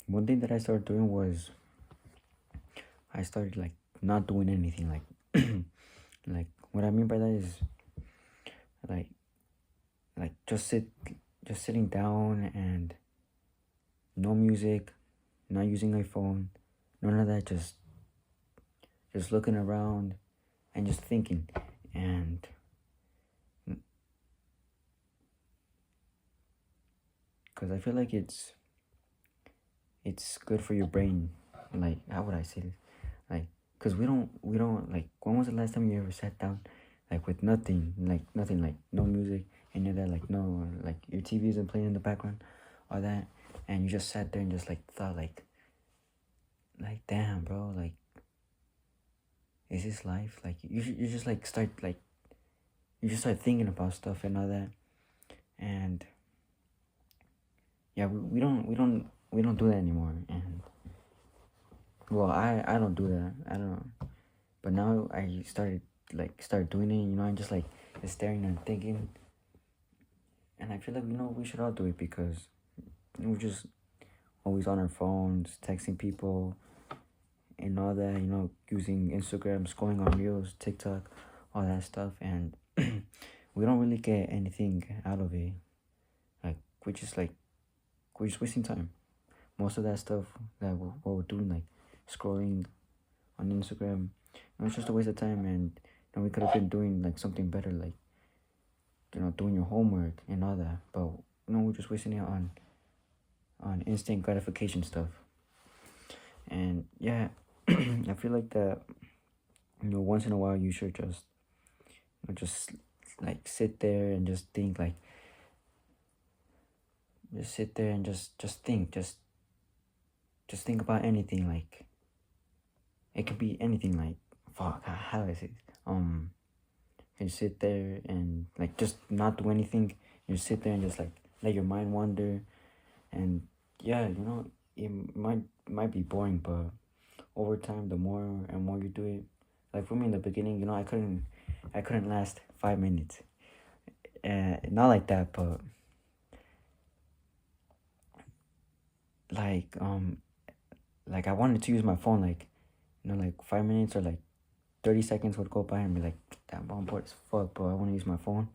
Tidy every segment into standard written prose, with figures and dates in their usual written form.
one thing that I started doing was I started like not doing anything. Like what I mean by that is like just sitting down and no music, not using my phone, none of that. Just looking around and just thinking, and because I feel like it's good for your brain. Like, how would I say this? Like, because we don't like. When was the last time you ever sat down, like with nothing, like no music, and you're there, like no, like your TV isn't playing in the background, or that, and you just sat there and just like thought, like damn, bro, like, is this life? Like you just like start like you just start thinking about stuff and all that, and yeah, we don't do that anymore, and well, I don't do that. I don't. But now I started doing it. I'm just like staring and thinking, and I feel like we should all do it because we're just always on our phones, texting people and all that. Using Instagram, scrolling on Reels, TikTok, all that stuff, and we don't really get anything out of it. Like we're just wasting time. Most of that stuff that what we're doing, like scrolling on Instagram, it's just a waste of time, and we could have been doing like something better, like doing your homework and all that. But we're just wasting it on instant gratification stuff. And yeah, I feel like that. Once in a while, you should just like sit there and just think, like just sit there and just think, just think about anything. Like it could be anything. Like fuck, how is it? You sit there and like just not do anything. You sit there and just like let your mind wander, and yeah, it might be boring, but over time, the more and more you do it, like for me in the beginning, I couldn't last 5 minutes. Not like that, but like like I wanted to use my phone, like like 5 minutes or like 30 seconds would go by and be like, damn, I'm bored as fuck, but I want to use my phone.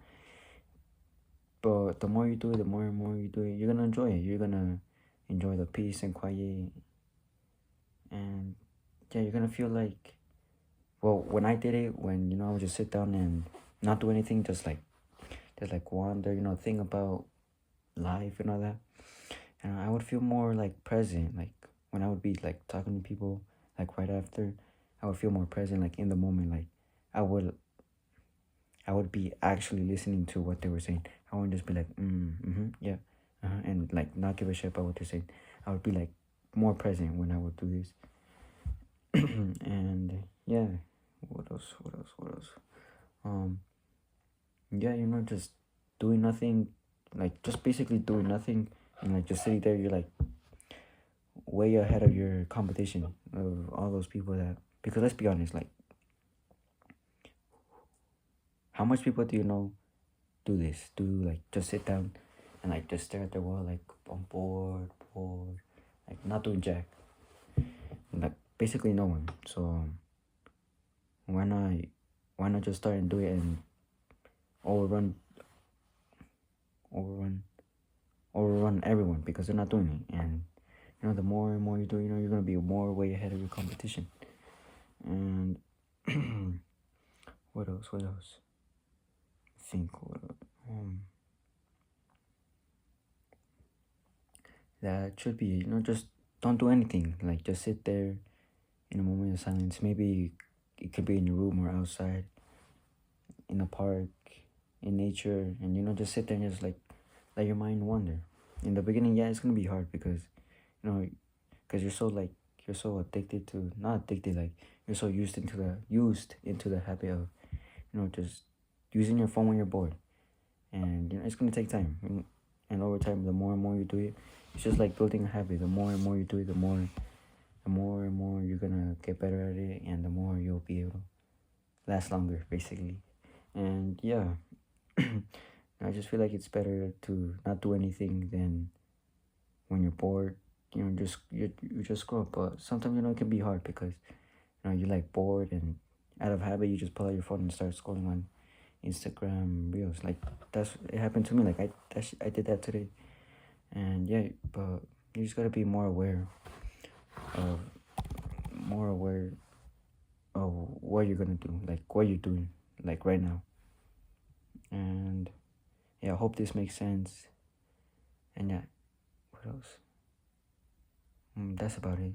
But the more you do it, the more and more you do it, you're gonna enjoy it. You're gonna enjoy the peace and quiet, and yeah, you're gonna feel like, well, when I did it, when I would just sit down and not do anything, just like wander, think about life and all that, and I would feel more like present. Like when I would be like talking to people, like right after, I would feel more present, like in the moment. Like I would I would be actually listening to what they were saying. I wouldn't just be like, yeah, and like not give a shit about what they're saying. I would be like more present when I would do this. And yeah, what else? What else? What else? Um, yeah, just doing nothing, like just basically doing nothing, and like just sitting there. You're like way ahead of your competition of all those people that. Because let's be honest, like how much people do you know do this? Do like just sit down and like just stare at the wall, like I'm bored, like not doing jack. Like basically no one. So why not why not just start and do it and overrun overrun overrun everyone because they're not doing it. And the more and more you do, you're gonna be more way ahead of your competition. And what else? What else? Think what that should be, just don't do anything. Like just sit there in a moment of silence. Maybe it could be in your room or outside, in a park, in nature, and just sit there and just like let your mind wander. In the beginning, yeah, it's gonna be hard because because you're so addicted to, not addicted, like you're so used into the habit of just using your phone when you're bored, and it's gonna take time. And over time, the more and more you do it, it's just like building a habit. The more and more you do it, the more and more you're gonna get better at it, and the more you'll be able to last longer, basically. And yeah, I just feel like it's better to not do anything than when you're bored. you just scroll. But sometimes it can be hard because you're like bored, and out of habit you just pull out your phone and start scrolling on Instagram reels. Like it happened to me. Like I did that today, and yeah, but you just gotta be of more aware of what you're gonna do, like what you're doing, like right now. And yeah, I hope this makes sense. And yeah, what else? That's about it.